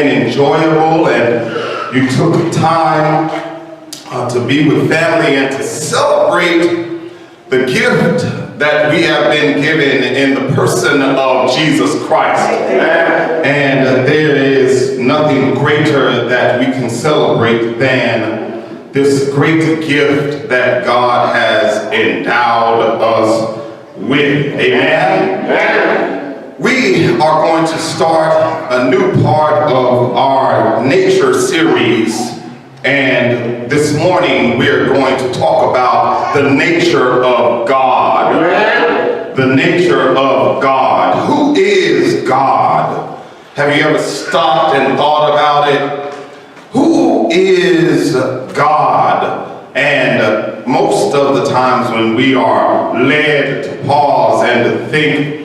been enjoyable and you took time to be with family and to celebrate the gift that we have been given in the person of Jesus Christ. And there is nothing greater that we can celebrate than this great gift that God has endowed us with. Amen. Amen. We are going to start a new part of our nature series, and this morning we're going to talk about the nature of God. Amen. The nature of God. Who is God? Have you ever stopped and thought about it? Who is God? And most of the times when we are led to pause and to think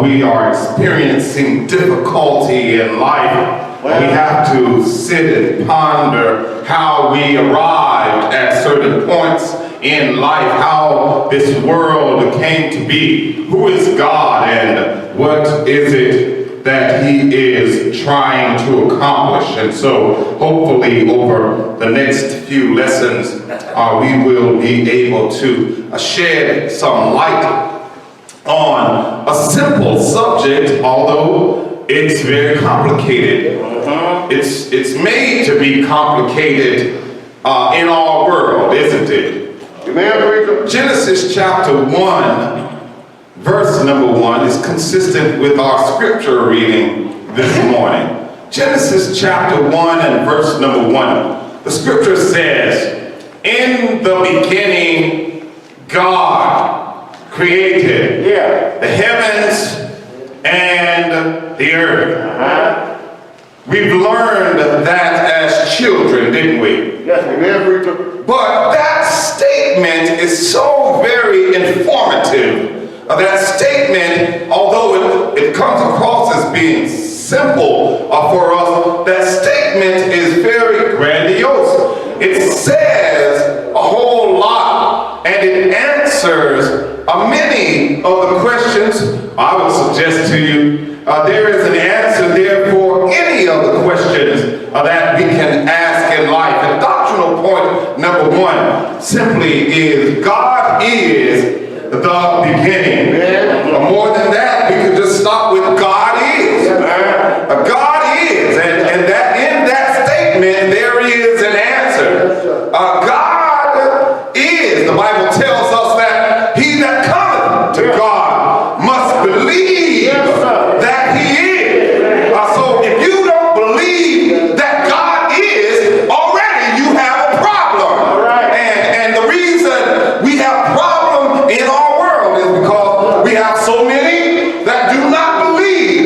we are experiencing difficulty in life, we have to sit and ponder how we arrived at certain points in life, how this world came to be. Who is God and what is it that he is trying to accomplish? And so hopefully over the next few lessons we will be able to shed some light on a simple subject, although it's very complicated. It's made to be complicated in our world, isn't it? Genesis chapter 1, verse number 1 is consistent with our scripture reading this morning. Genesis chapter 1 and verse number 1. The scripture says, "In the beginning, God created the heavens and the earth." We've learned that as children, didn't we? Yes, amen. But that statement is so very informative. That statement, although it comes across as being simple for us, that statement is very grandiose. It says a whole lot, and it answers many of the questions. I would suggest to you there is an answer there for any of the questions that we can ask in life. And doctrinal point number 1 simply is God is the beginning. More than that, we could just stop with God is. God is, and that in that statement there is an answer. God is. The Bible tells us that he that cometh to God must believe that he is. So if you don't believe that God is, already you have a problem. And the reason we have problem in our world is because we have so many that do not believe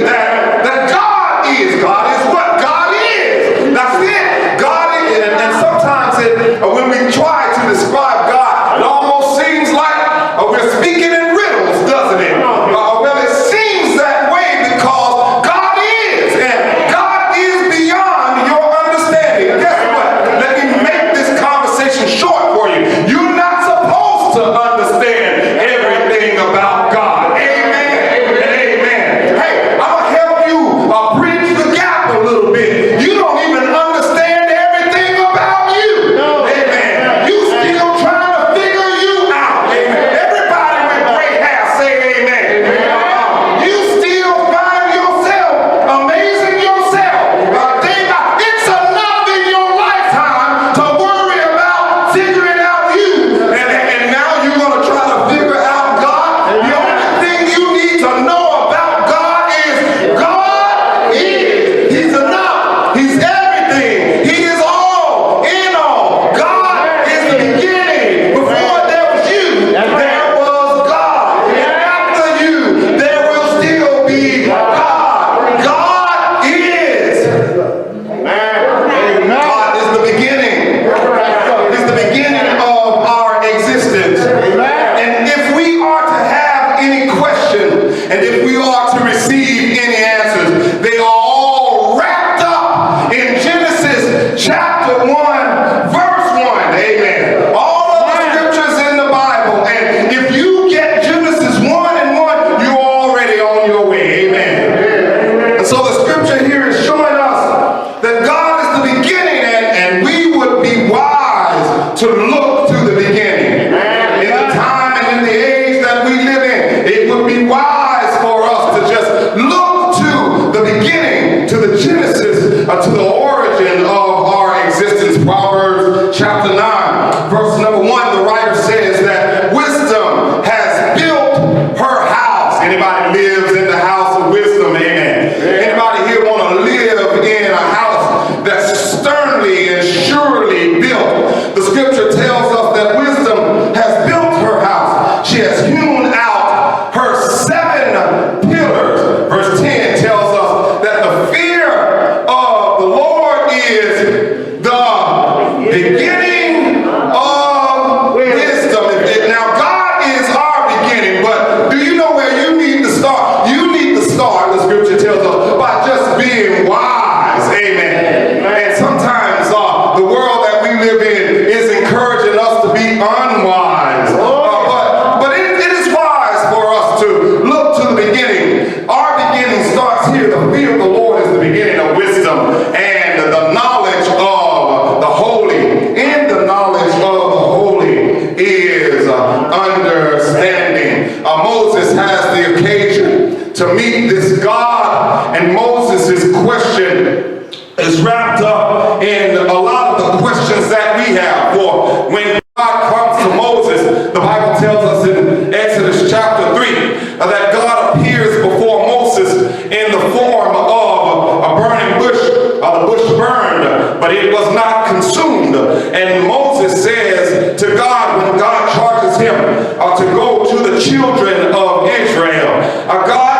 is wrapped up in a lot of the questions that we have. For when God comes to Moses, the Bible tells us in Exodus chapter 3 that God appears before Moses in the form of a burning bush. The bush burned, but it was not consumed. And Moses says to God, when God charges him to go to the children of Israel, God,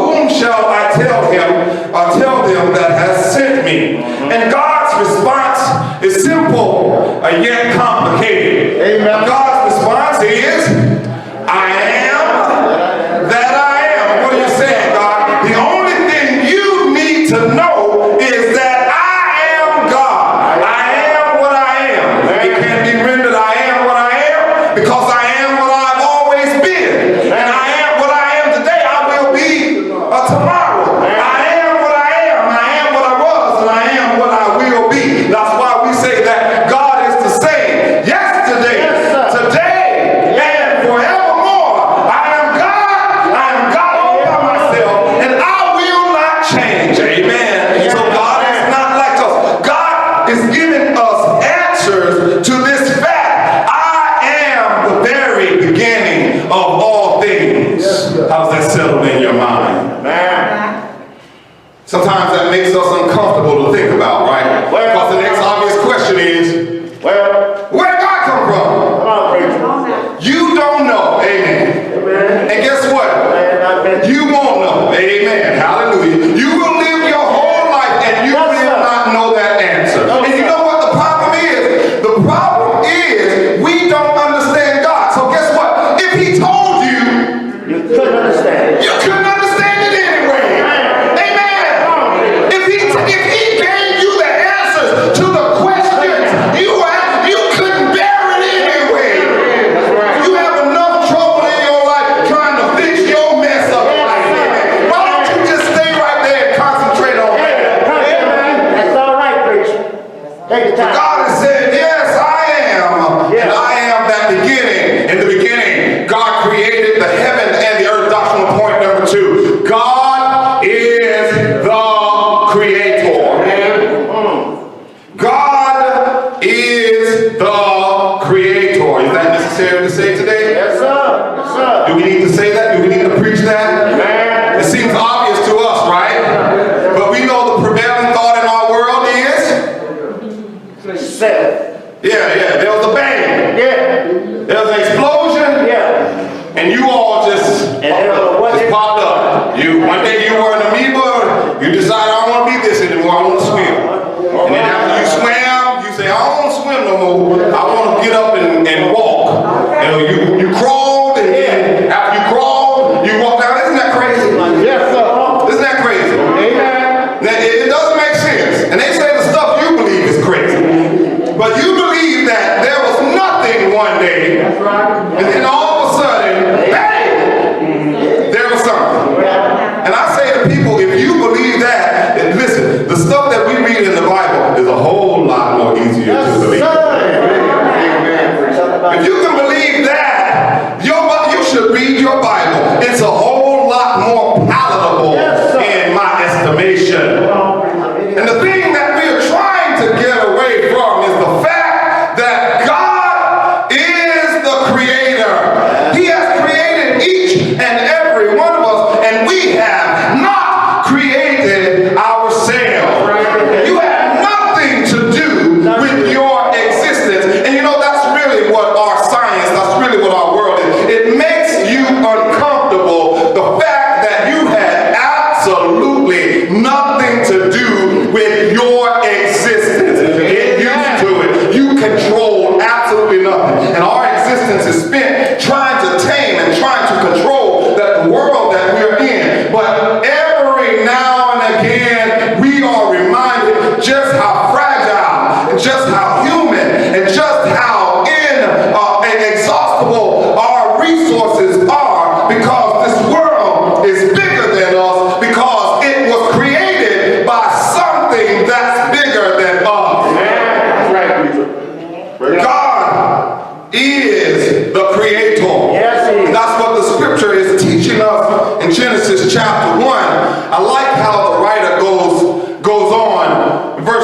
whom shall I tell him? Tell them that has sent me. And God's response is simple, yet complicated. Amen. God's response is, I am that I am. What are you saying, God? The only thing you need to know is that I am God. I am what I am. It can't be rendered I am what I am, because I am what I've always been. And I am what I am today. I will be tomorrow. I am what I am. I am what I was, and I am what I will be. That's why we say that God is the same yesterday, today, and forevermore. I am God. I am God all by myself, and I will not change. Amen. So God is not like us. God is giving us answers to this fact. I am the very beginning of all things. How's that settled in your mind? Sometimes that makes us uncomfortable to think about, right? Because the next obvious question is, where did God come from? You don't know. Amen. And guess what? You won't know. Amen. Hallelujah. You will live your whole life and you will not know that answer. And you know what the problem is? The problem is we don't understand God. So guess what? If he told you, you couldn't understand it. You couldn't understand it anyway. Amen. If he gave you the answers to the questions you asked, you couldn't bear it anyway. You have enough trouble in your life trying to fix your mess up. Why don't you just stay right there and concentrate on that? That's all right, preacher. Take your time. God has said, yes, I am. And I am that beginning. In the beginning, God created the heaven and the earth. Doctrinal point number 2. God is the creator. God is the creator. Is that necessary to say today? Yes, sir. Yes, sir. Do we need to say that? Do we need to preach that? It seems obvious to us, right? But we know the prevailing thought in our world is, yeah, there was a bang. There was an explosion. And you all just popped up. One day you were an amoeba. You decided, I don't want to be this anymore. I want to swim. And then after you swam, you say, I don't want to swim no more. I want to get up and walk. You crawled, and then after you crawled, you walked down. Isn't that crazy? Yes, sir. Isn't that crazy? Amen. Now, it doesn't make sense. And they say the stuff you believe is crazy. But you believe that there was nothing one day, and then all of a sudden, bang, there was something. And I say to people, if you believe that, then listen, the stuff that we read in the Bible is a whole lot more easier to believe. If you can believe that, you should read your Bible. It's a whole lot more palatable in my estimation. And the thing that we are trying to get away from is the fact that God is the creator. He has created each and every one of us, and we have not created ourselves. You have nothing to do with your existence. And you know, that's really what our science, that's really what our world is. It makes you uncomfortable, the fact that you had absolutely nothing to do with your existence. Get used to it. You control absolutely nothing. And our existence is spent trying to tame and trying to control that world that we're in. But every now and again, we are reminded just how fragile, and just how human, and just how inexhaustible our resources are, because this world is bigger than us, because it was created by something that's bigger than us. That's right, God is the creator. Yes, he is. And that's what the scripture is teaching us in Genesis chapter 1. I like how the writer goes on. Verse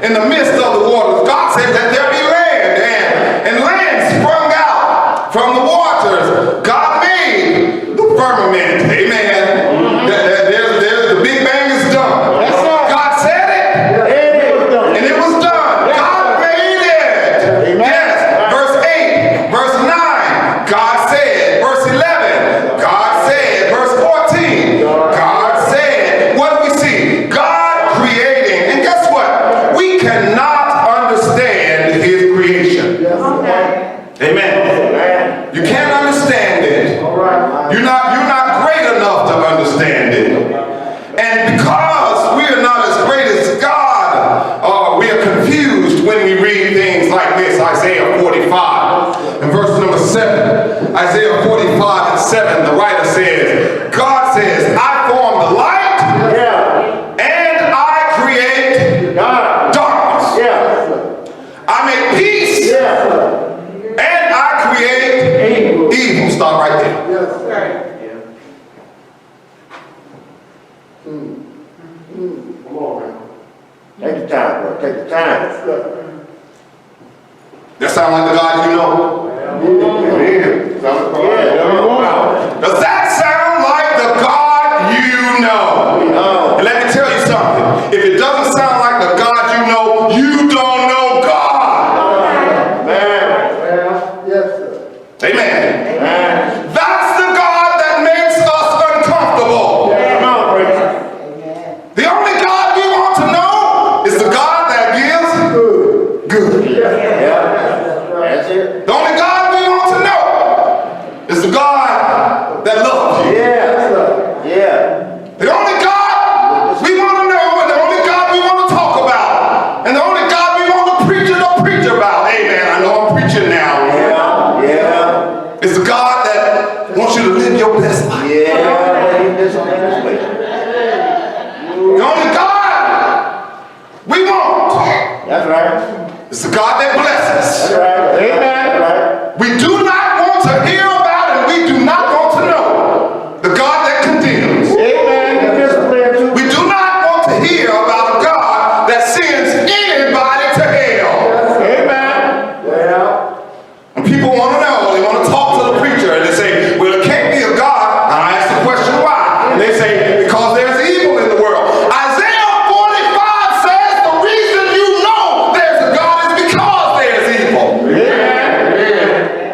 in the midst of the waters. God said, let there be land, and land sprung out from the waters. God made the firmament. Amen. There's the Big Bang is done. Yes, sir. God said it, and it was done. God made it. Amen. Yes. Verse 8, verse 9, God said. Verse 11, God said. Verse 14, God said. What do we see? God creating. And guess what? We cannot understand his creation. Amen. You can't understand it. You're not great enough to understand it. And because we are not as great as God, we are confused when we read things like this. Isaiah 45 and verse number 7. Isaiah 45 and 7, the writer says, God says, I form the light and I create darkness. I make peace and I create evil. Stop right there. Come on, man. Take the time, bro. Take the time. That sound like the God you know? Does that sound like the God you know? And let me tell you something. If it doesn't sound like the God you know, you don't know God. Amen. That's the God that makes us uncomfortable. The only God we want to know is the God that gives good. That's it. The only God we want to know is the God that loves you. The only God we want to know, and the only God we want to talk about, and the only God we want to preach about. Amen. I know I'm preaching now. It's the God that wants you to live your best life. The only God we want That's right. is the God that blesses. That's right. Amen. We do not want to hear about and we do not want to know the God that condemns. Amen. We do not want to hear about a God that sends anybody to hell. Amen. And people want to know, they want to talk to the preacher and they say, well, it can't be a God. And I ask the question why. And they say, because there's evil in the world. Isaiah 45 says the reason you know there's a God is because there's evil.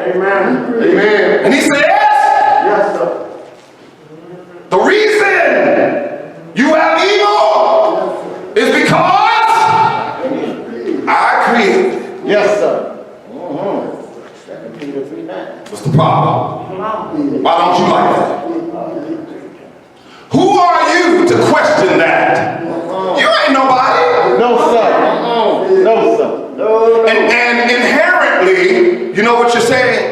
Amen. And he says, Yes, sir. the reason you have evil is because I created it. Yes, sir. 2 Peter 3:9. What's the problem? Why don't you like that? Who are you to question that? You ain't nobody. No, sir. No, sir. No. And inherently, you know what you're saying?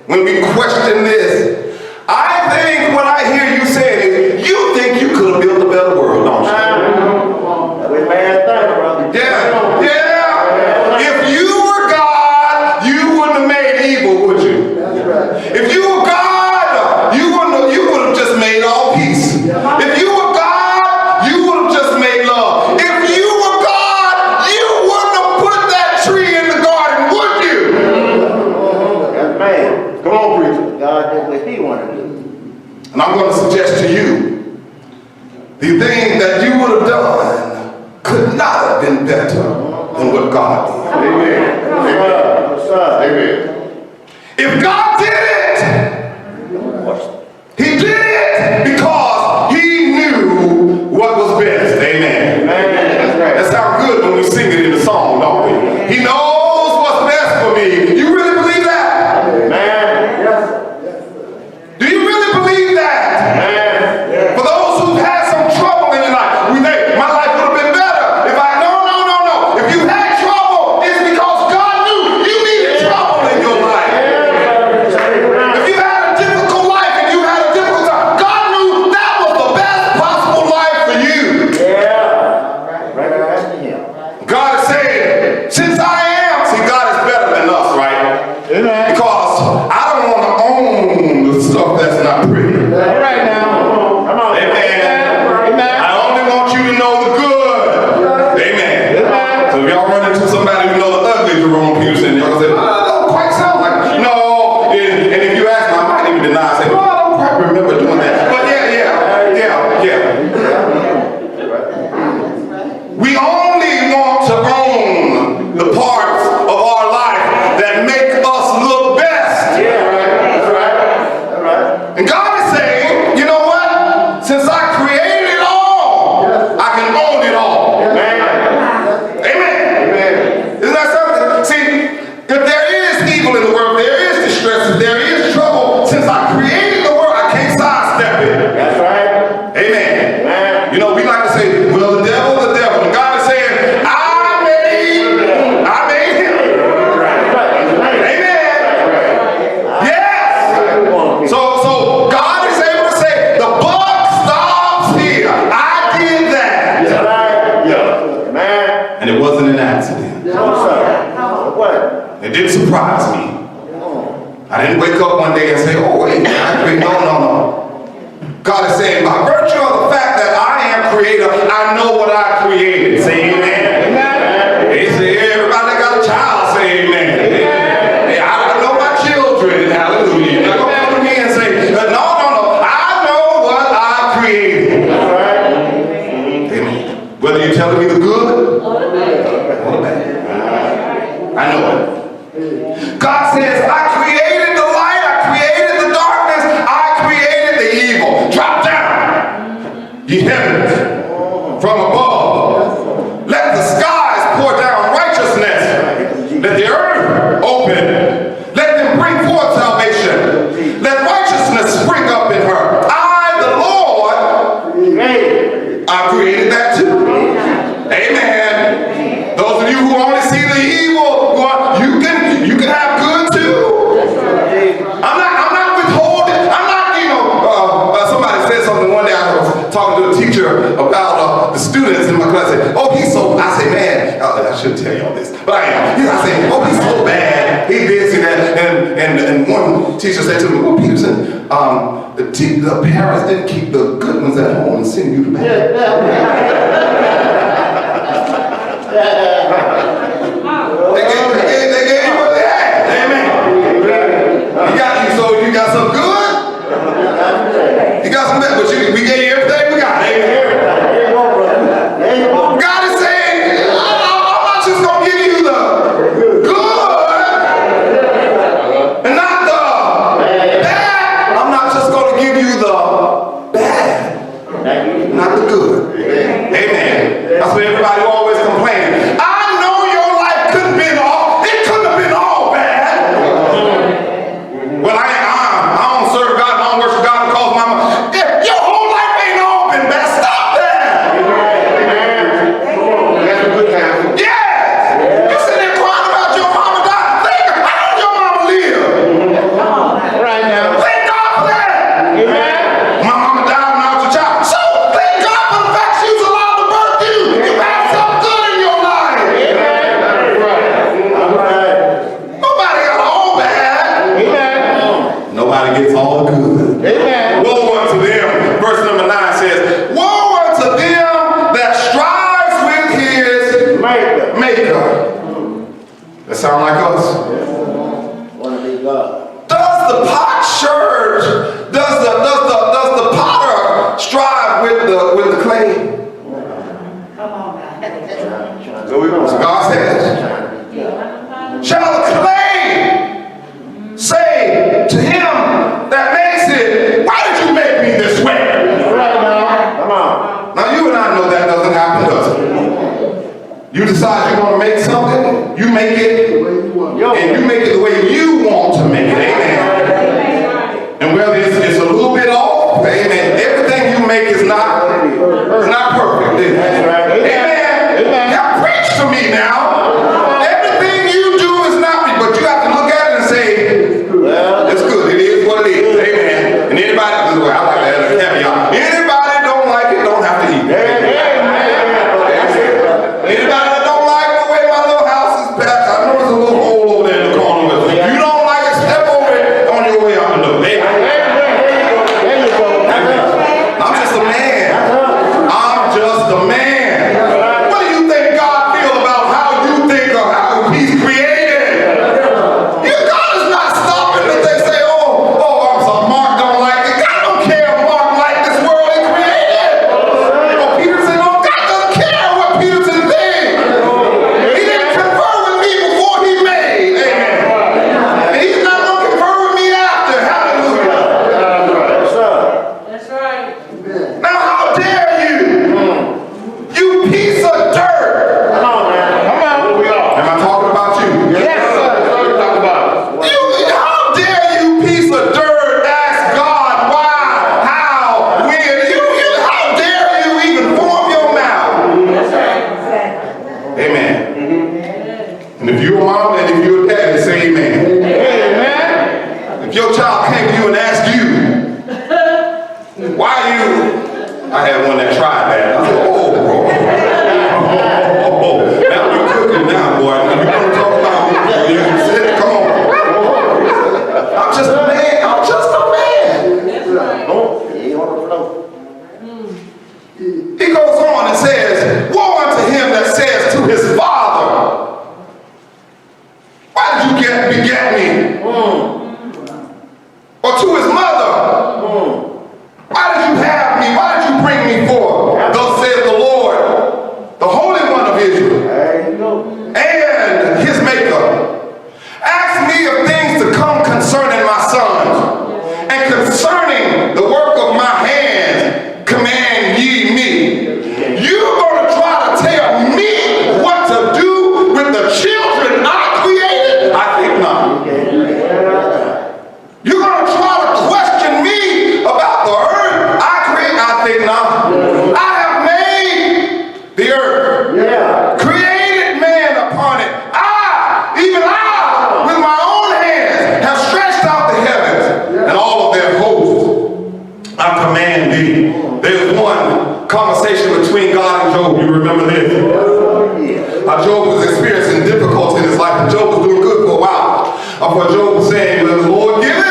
When we question this, I think what I hear you say is, you think you could have built a better world, don't you? That's a bad thing, brother. Yeah. If you were God, you wouldn't have made evil, would you? If you were God, you would have just made all peace. If you were God, you would have just made love. If you were God, you wouldn't have put that tree in the garden, would you? That's bad. Come on, preacher. God did what he wanted to do. And I'm going to suggest to you, the thing that you would have done could not have been better than what God did. Amen. Amen. If God did it, he did it because he knew what was best. Amen. That sounds good when we sing it in the song, don't we? He knows what's best for me. You really believe that? Do you really believe that? For those who've had some trouble in their life, we think my life would have been better if I. No. If you had trouble, it's because God knew you needed trouble in your life. If you had a difficult life and you had a difficult time, God knew that was the best possible life for you. God is saying, since I am We only want to own the parts of our life that make us look best. Yeah, right. That's right. That's right. And God is saying, you know what? Since I created it all, I can own it all. Amen. Amen. Isn't that something? See, if there is evil in the world, there is distress, if there is trouble, since I created the world, I can't sidestep it. That's right. Amen. Amen. You know, we like to say, well, the devil. And God is saying, I made him. Amen. Yes. So God is able to say, the buck stops here. I did that. That's right. Yeah. Amen. And it wasn't an accident. No, sir. What? It didn't surprise me. I didn't wake up one day and say, oh, wait, no. God is saying, by virtue of the fact that I am creator, I know what I created. Say amen. Amen. He said, everybody that got a child, say amen. Hey, I know my children. Hallelujah. You're not going to come to me and say, no. I know what I created. That's right. Amen. Whether you're telling me the good or the bad. I know it. God says, I created the light, I created the darkness, I created the evil. Drop down, ye heavens, from above. Let the skies pour down righteousness. Let the earth open. Let them bring forth salvation. Let righteousness spring up in her. I, the Lord, I created that too. Amen. Those of you who only see the evil, you can have good too. I'm not withholding. I'm not, somebody said something one day. I was talking to a teacher about the students in my class. Said, oh, I say, man, I shouldn't tell you all this, but I am. I say, oh, he's so bad. He this and that. And one teacher said to me, well, Peterson, the parents didn't keep the good ones at home and send you the bad. They gave you what they had. Amen. You got some good. You got some bad, but we gave you everything we got. Amen. God is saying, I'm not just going to give you the good and not the bad. I'm not just going to give you the bad, not the good. Amen. That's what everybody always complaining. I know your life couldn't have been all bad. Well, I don't serve God, I don't worship God because your whole life ain't all been bad. Stop that. That's a good time. Yes. You sitting there crying about your mama dying. Think, how did your mama live? Right now. Thank God for that. Amen. My mama died when I was a child. So thank God for the fact she was allowed to birth you. You had something good in your life. All right. Nobody got all bad. Amen. Nobody gets all good. Amen. Woe unto them. Verse number 9 says, woe unto them that strives with his maker. That sound like us. Want to be God. Does the potsherd, does the potter strive with the clay? So God says, shall the clay say to him that makes it, why did you make me this way? Right now. Come on. Now you and I know that doesn't happen, does it? You decide you're going to make something, you make it, and you make it the way you want to make it. Amen. And whether it's a little bit off, amen, everything you make is not perfect, is it? Amen. Now preach to me now. Everything you do is not me, but you have to look at it and say, well, it's good. It is what it is. Amen. And anybody, I like that caveat. Anybody don't like it, don't have to eat. Anybody that don't like the way my little house is patched, I know there's a little hole over there in the corner. But if you don't like it, step over it on your way out the door. Amen. I'm just a man. I'm just a man. Amen. And if you're a mom and if you're a daddy, say amen. Amen. If your child came to you and asked you, why you, I had one that tried that. I said, oh, bro. Now you're cooking now, boy. Now you're going to talk about you said, come on. I'm just a man. I'm just a man. He goes on and says, woe unto him that says to his father, why did you beget me? Or to his mother, why did you have me? Why did you bring me forth? Thus saith the Lord, the Holy One of Israel, and his maker. Ask me of things to come concerning my sons, and concerning the work of my hands, command ye me. You're going to try to tell me what to do with the children I created? I think not. You're going to try to question me about the earth I create? I think not. I have made the earth, created man upon it. Even I, with my own hands, have stretched out the heavens and all of their hosts. I command thee. There's one conversation between God and Job. You remember this? Job was experiencing difficulty in his life, and Job was doing good for a while. For Job was saying, well, the Lord give it,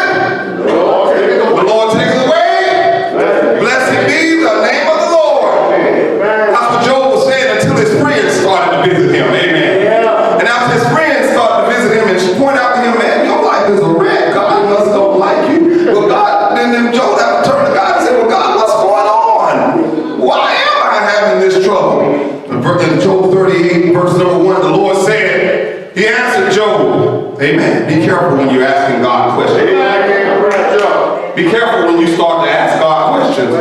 the Lord take it away. Blessed be the name of the Lord. That's what Job was saying until his friends started to visit him. Amen. And after his friends started to visit him and she pointed out to him, man, your life is a wreck. God must don't like you. Well, God, then Job had to turn to God and say, well, God, what's going on? Why am I having this trouble? In Job 38, verse number 1, the Lord said, he answered Job. Amen. Be careful when you're asking God questions. Be careful when you start to ask God questions.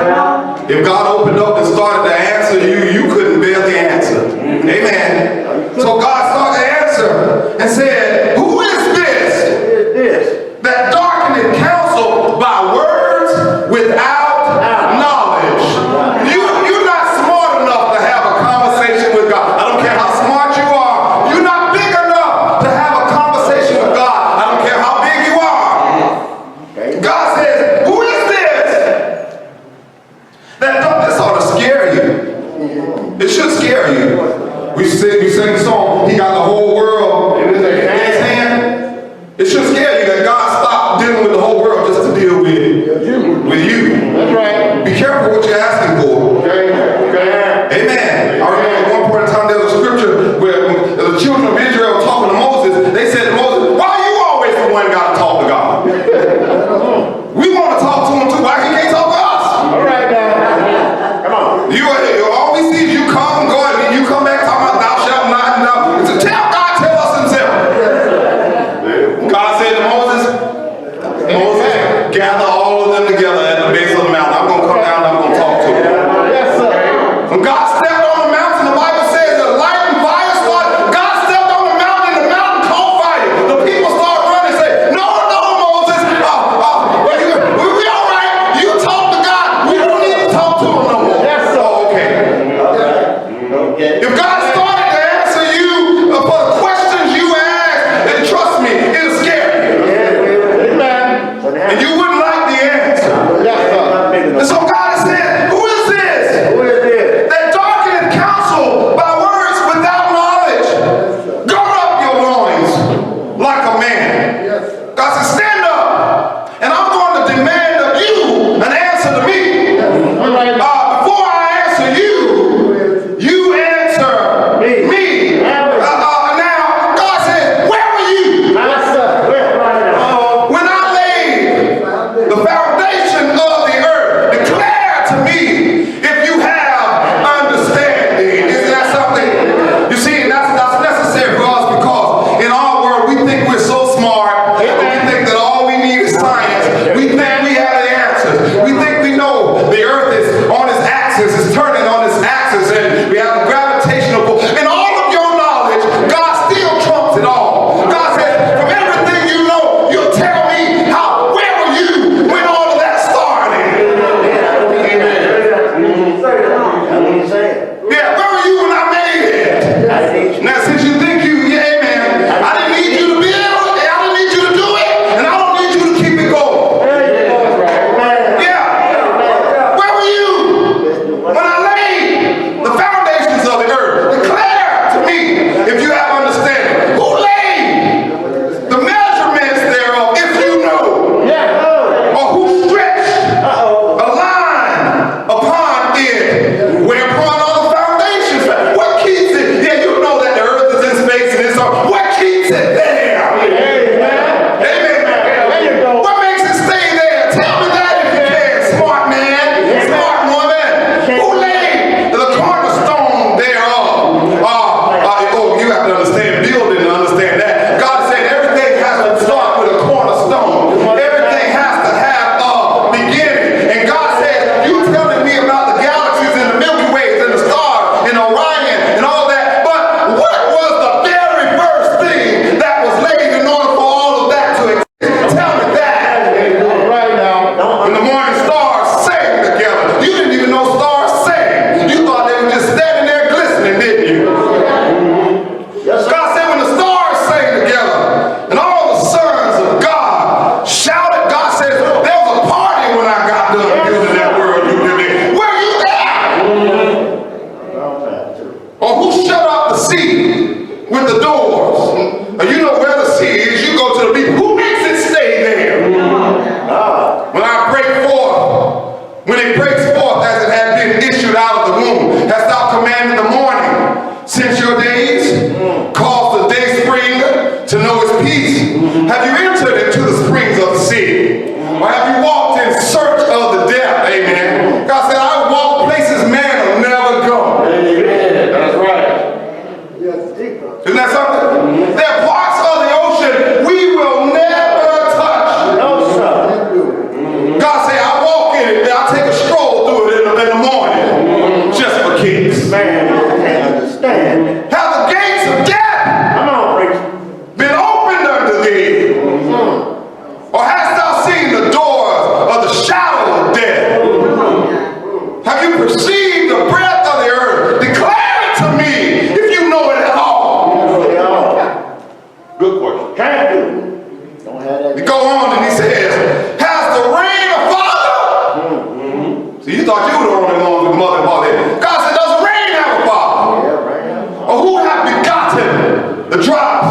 If God opened up and started to answer you, you couldn't bear the answer. Amen. So God started to answer and said, who is this that darkeneth counsel by words without knowledge? You're not smart enough to have a conversation with God. I don't care how smart you are. You're not big enough to have a conversation with God. I don't care how big you are. God says, who is this? This ought to scare you. It should scare you. We sing the song, he got the whole world in his hand. It should scare you that God stopped dealing with the whole world just to deal with you. That's right. Be careful what you're asking for. Amen. I remember at one point in time there was a scripture where the children of Israel talking to Moses, they said to Moses, why are you always the one got to talk to God? We want to talk to him too. Why he can't talk to us? All right, now. Come on. All we see is you come and go, and then you come back talking about thou shalt not. sea with the doors. You know where the sea is. You go to the beach. Who makes it stay there? When I break forth, when it breaks forth as it had been issued out of the womb, hast thou commanded the morning since your days, caused the day spring to know its peace. Have you entered into the springs of the sea? Or have you walked in search of the depth? Amen. God said, I walk places man will never go. Amen. That's right. Isn't that something? There are parts of the ocean we will never touch. No, sir. God said, I walk in it, I take a stroll through it in the morning, just for kicks. Man, I can't understand. Have the gates of death Come on, preacher. been opened unto thee? Or hast thou seen the doors of the shadow of death? Have you perceived the breadth of the earth? Declare it to me if you know it at all. Good question. Can't do it. Don't have that. We go on and he says, has the rain a father? See, you thought you were the only one with mother and father. God said, does rain have a father? Yeah, right. Or who have begotten the drops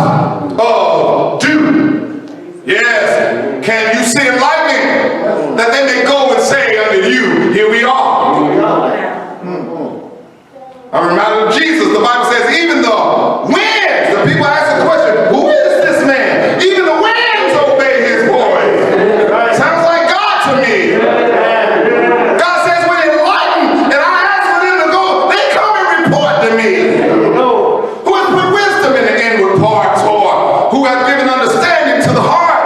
of dew? Yes. Can you send lightning that they may go and say unto you, here we are? I'm reminded of Jesus. The Bible says, even the winds, the people ask the question, who is this man? Even the winds obey his voice. Sounds like God to me. God says, when it lightened and I ask for them to go, they come and report to me. Who has put wisdom in the inward parts, or who has given understanding to the heart?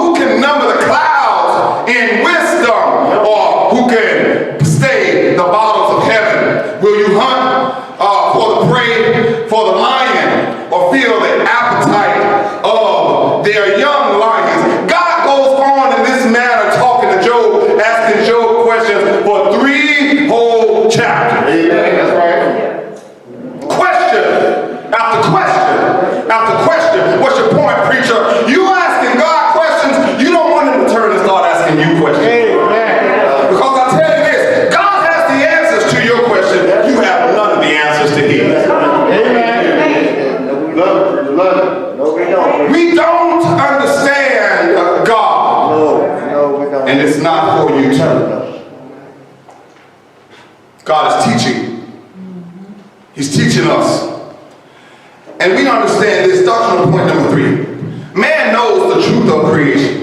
Who can number the clouds in wisdom, or who can stay the bottles of heaven? Will you hunt for the prey, for the lion, or feel the appetite of their young lions? God goes on in this manner, talking to Job, asking Job questions for 3 whole chapters. Amen. That's right. Question after question after question. What's your point, preacher? You asking God questions, you don't want him to turn and start asking you questions. Amen. Because I tell you this, God has the answers to your question. You have none of the answers to his. Amen. Love it. Love it. No, we don't. We don't understand God. No, we don't. And it's not for you to. God is teaching. He's teaching us. And we understand this doctrinal point number 3. Man knows the truth of creation.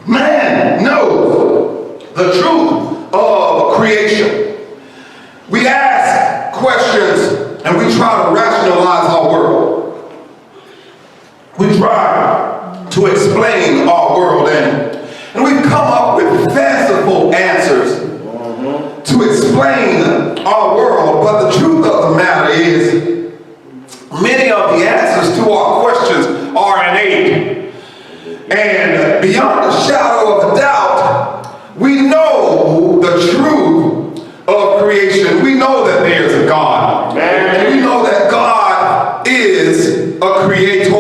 Man knows the truth of creation. We ask questions and we try to rationalize our world. We try to explain our world, and we've come up with fanciful answers to explain our world. But the truth of the matter is, many of the answers to our questions are innate. And beyond a shadow of a doubt, we know the truth of creation. We know that there's a God. And we know that God is a creator.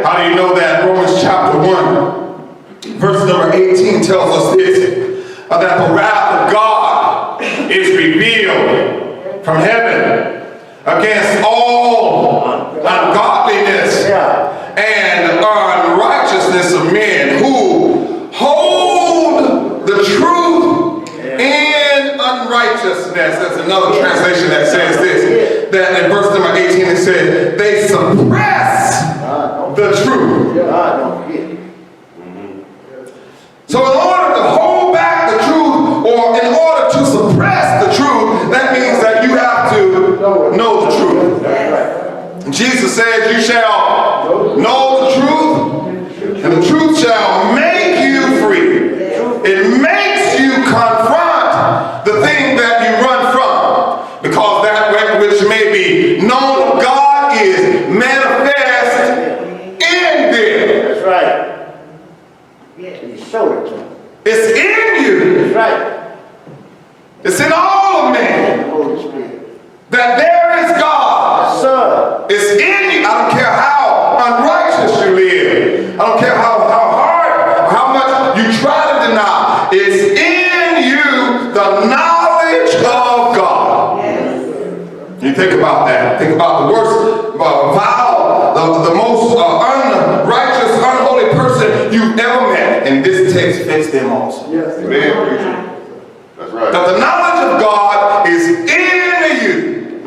How do you know that? Romans chapter 1, verse number 18 tells us this, that the wrath of God is revealed from heaven against all ungodliness and unrighteousness of men who hold the truth in unrighteousness. That's another translation that says this, that in verse number 18 it says, they suppress the truth. So in order to hold back the truth, or in order to suppress the truth, that means that you have to know the truth. Jesus says, you shall know the truth, and the truth shall make you free. It makes you confront the thing that you run from, because that which may be known of God is manifest in them. That's right. He showed it to him. It's in you. That's right. It's in all of men. Holy Spirit. That there is God. Son. It's in you. I don't care how unrighteous you live. I don't care how hard You think about that. Think about the worst, vile, the most unrighteous, unholy person you've ever met. And this text fits them also. Yes. Amen, preacher. That's right. That the knowledge of God is in you,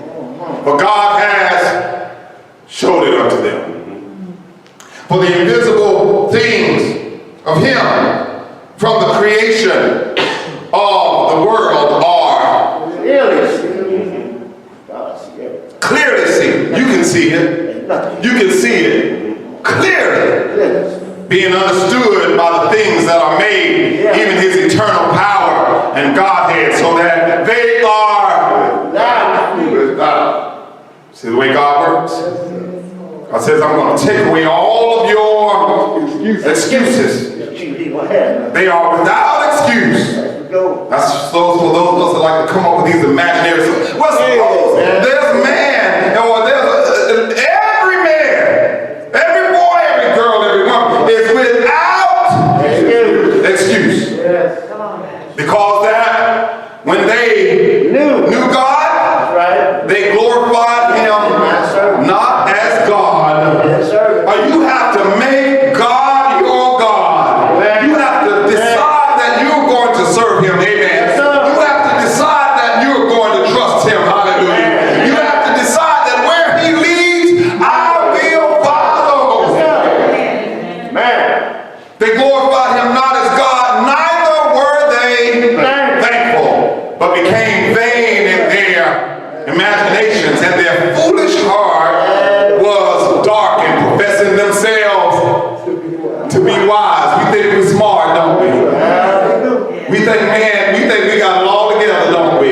for God has showed it unto them. For the invisible things of Him from the creation of the world are clearly seen. You can see it. You can see it clearly, being understood by the things that are made, even His eternal power and Godhead, so that they are. See the way God works? God says, I'm going to take away all of your excuses. They are without excuse. That's those for those of us that like to come up with these imaginary. Well, suppose there's a man, or there's every man, every boy, every girl, every woman is without excuse. Because that when they knew God, they glorified Him not as God. Or you have to make God your God. You have to decide that you're going to serve Him. Amen. You have to decide that you're going to trust Him. Hallelujah. You have to decide that where He leads, I will follow. They glorified Him not as God, neither were they thankful, but became vain in their imaginations, and their foolish heart was dark, and professing themselves to be wise. We think we're smart, don't we? We think, man, we got it all together, don't we?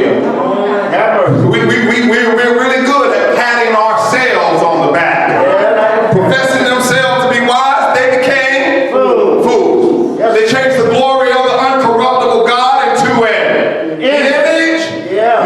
We're really good at patting ourselves on the back. Professing themselves to be wise, they became fools. They changed the glory of the uncorruptible God into an image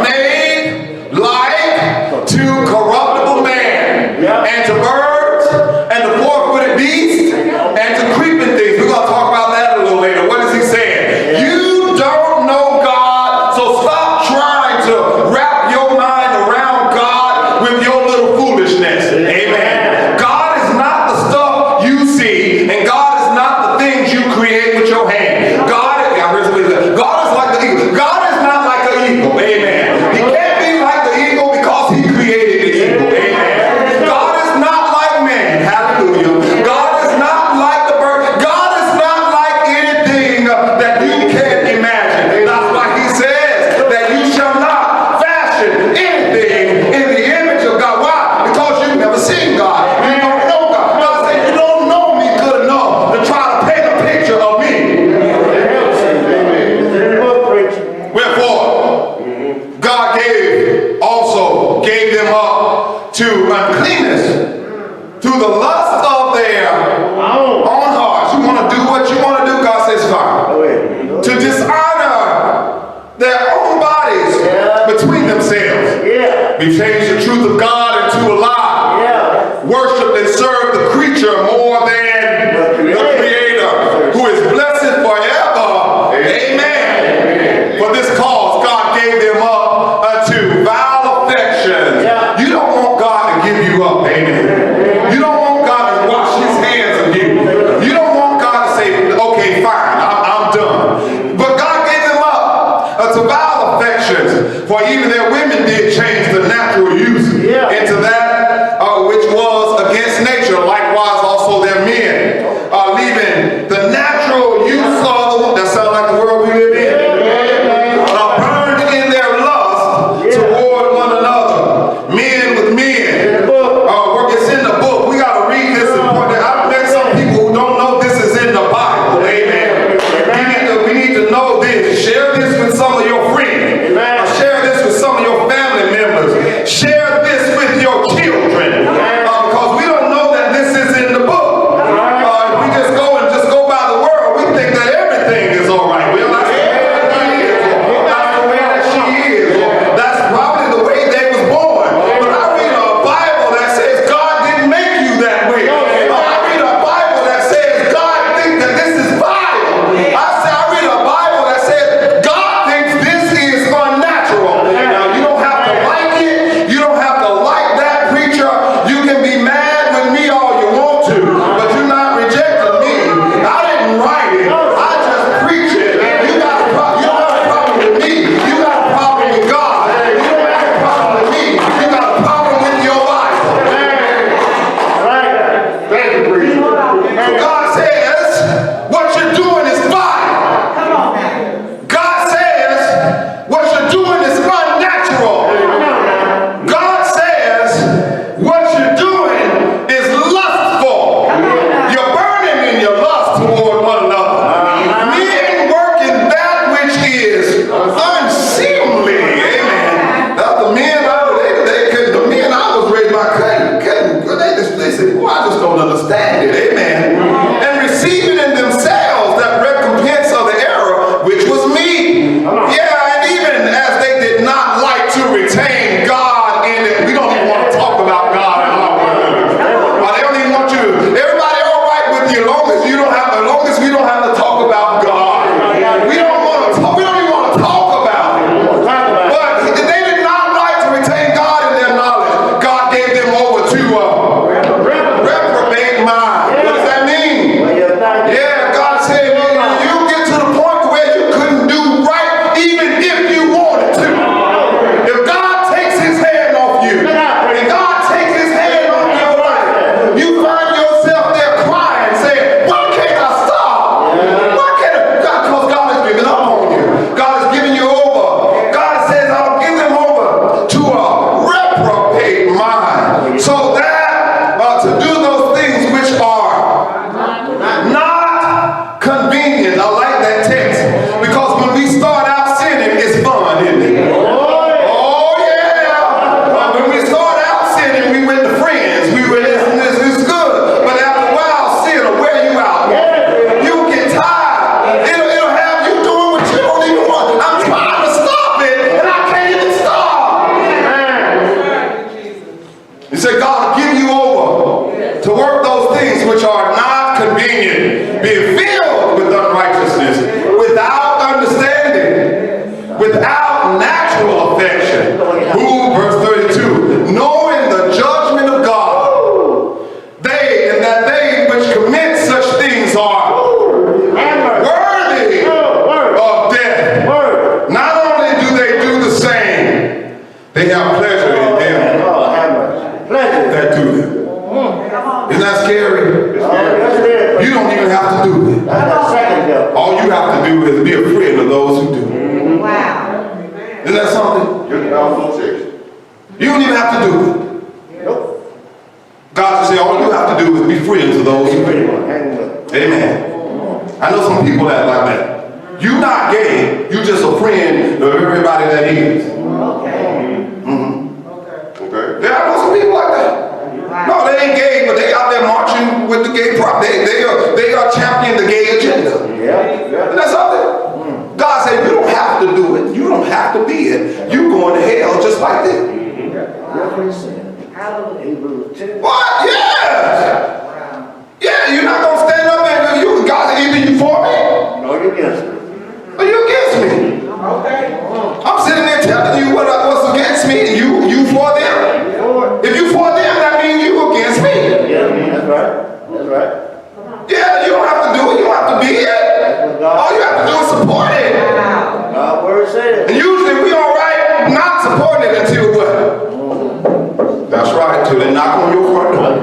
made like to corruptible man, and to birds, and to four-footed beasts, and to creeping things. We're going to talk about that a little later. What is He saying? You don't know God, so stop trying to wrap your mind around God with your little foolishness. Amen. God is not the stuff you see, and God is not the things you create with your hand. God is like the eagle. God is not like an eagle. Amen. He can't be like the eagle because He created the eagle. Amen. God is not like man. Hallelujah. God is not like the bird. God is not like anything that you can imagine. That's why He says that you shall not fashion anything in the image of God. Why? Because you've never seen God. You don't know God. God said you don't know me good enough to try to paint a picture of me. Wherefore, God also gave them up to uncleanness through the lust of their own hearts. You want to do what you want to do, God says fine. To dishonor their own bodies between themselves. We changed the truth of God into a lie. Worship and serve the creature more than the Creator, who is blessed forever. Amen. For this cause, God gave them up unto vile affections. You don't want God to give you up. Amen. You don't want God to wash His hands of you. You don't want God to say, okay, fine, I'm done. But God gave them up to vile affections, for even their women did change the natural use into that which was against nature. Likewise also their men, leaving the natural use of, that sound like the world we live in, mind. So that to do those things which are not convenient. I like that text because when we start out sinning, it's fun, isn't it? Oh yeah. When we start out sinning, we with the friends. It's good. But after a while, sin will wear you out. You get tired. It'll have you doing what you don't even want. I'm trying to stop it, and I can't even stop. You say God will give you over to work those things which are not convenient, being filled with unrighteousness, without understanding, without natural affection. Who, verse 32, knowing the judgment of God, they which commit such things are worthy of death. Not only do they do the same, they have pleasure in them that do them. Isn't that scary? You don't even have to do it. All you have to do is be a friend of those who do. Wow. Isn't that something? You don't even have to do it. God just said all you have to do is be friends of those who do. Amen. I know some people that like that. You're not gay. You just a friend of everybody that is. Yeah, I know some people like that. No, they ain't gay, but they out there marching with the gay prop. They are championing the gay agenda. Isn't that something? God said you don't have to do it. You don't have to be it. You going to hell just like this. What? Yes. Yeah, you're not going to stand up and you, God said either you for me. No, you against me. Or you against me. I'm sitting there telling you what's against me and you for them. If you for them, that means you against me. Yeah, that's right. Yeah, you don't have to do it. You don't have to be it. All you have to do is support it. God's word said. And usually we all right not supporting it until what? That's right, till they knock on your front door.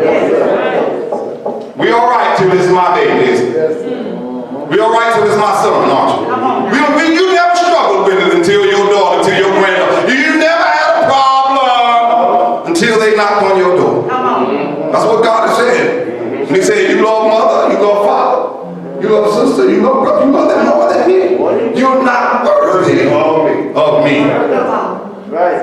We all right till it's my baby, isn't it? We all right till it's my son, aren't you? You never struggled with it until your daughter, until your granddaughter. You never had a problem until they knocked on your door. That's what God is saying. And he said, you love mother, you love father, you love sister, you love brother, you love them more than me. You're not worthy of me. Right.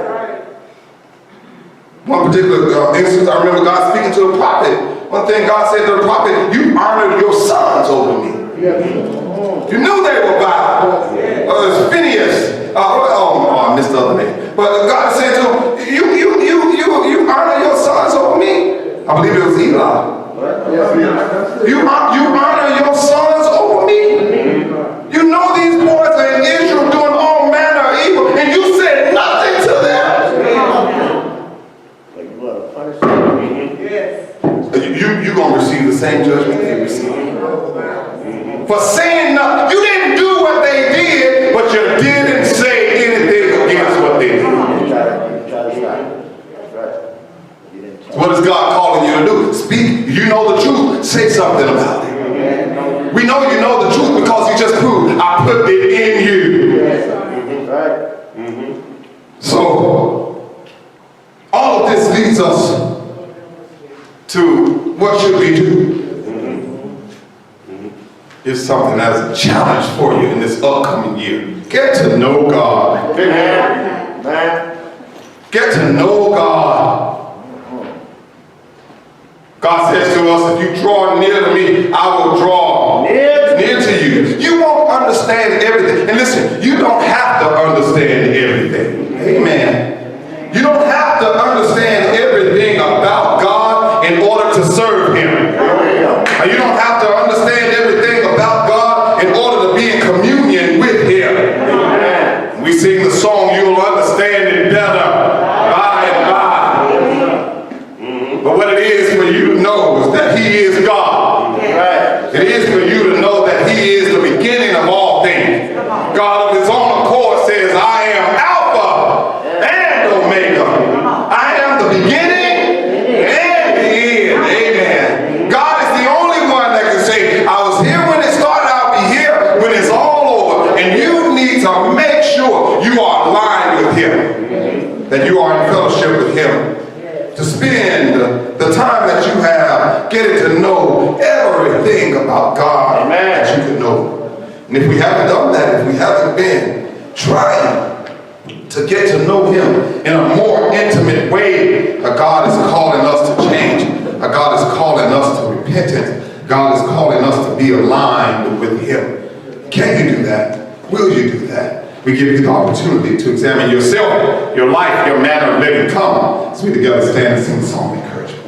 One particular instance, I remember God speaking to a prophet. One thing God said to the prophet, you honored your sons over me. You knew they were vile. It was Phineas. I missed the other name. But God said to him, you honor your sons over me. I believe it was Eli. You honor your sons over me. You know these boys are in Israel doing all manner of evil, and you said nothing to them. You're going to receive the same judgment they received. For saying nothing. You didn't do what they did, but you didn't say anything against what they did. What is God calling you to do? Speak. You know the truth. Say something about it. We know you know the truth because you just proved I put it in you. So, all of this leads us to what should we do? Here's something that's a challenge for you in this upcoming year. Get to know God. Get to know God. God says to us, if you draw near to me, I will draw near to you. You won't understand everything. And listen, you don't have to understand everything. Amen. You don't have to understand everything about God in order to serve Him. You don't have to understand everything about God in order to be in communion with Him. We sing the song, you'll understand it better by and by. But what it is for you to know is that He is God. It is for you to know that He is the beginning of all things. God of His own accord says, I am Alpha and Omega. I am the beginning and the end. Amen. God is the only one that can say, I was here when it started, I'll be here when it's all over. And you need to make sure you are aligned with Him, that you are in fellowship with Him, to spend the time that you have getting to know everything about God that you could know. And if we haven't done that, if we haven't been trying to get to know him in a more intimate way, God is calling us to change. God is calling us to repentance. God is calling us to be aligned with him. Can you do that? Will you do that? We give you the opportunity to examine yourself, your life, your manner of living. Come, as we together stand and sing a song of encouragement.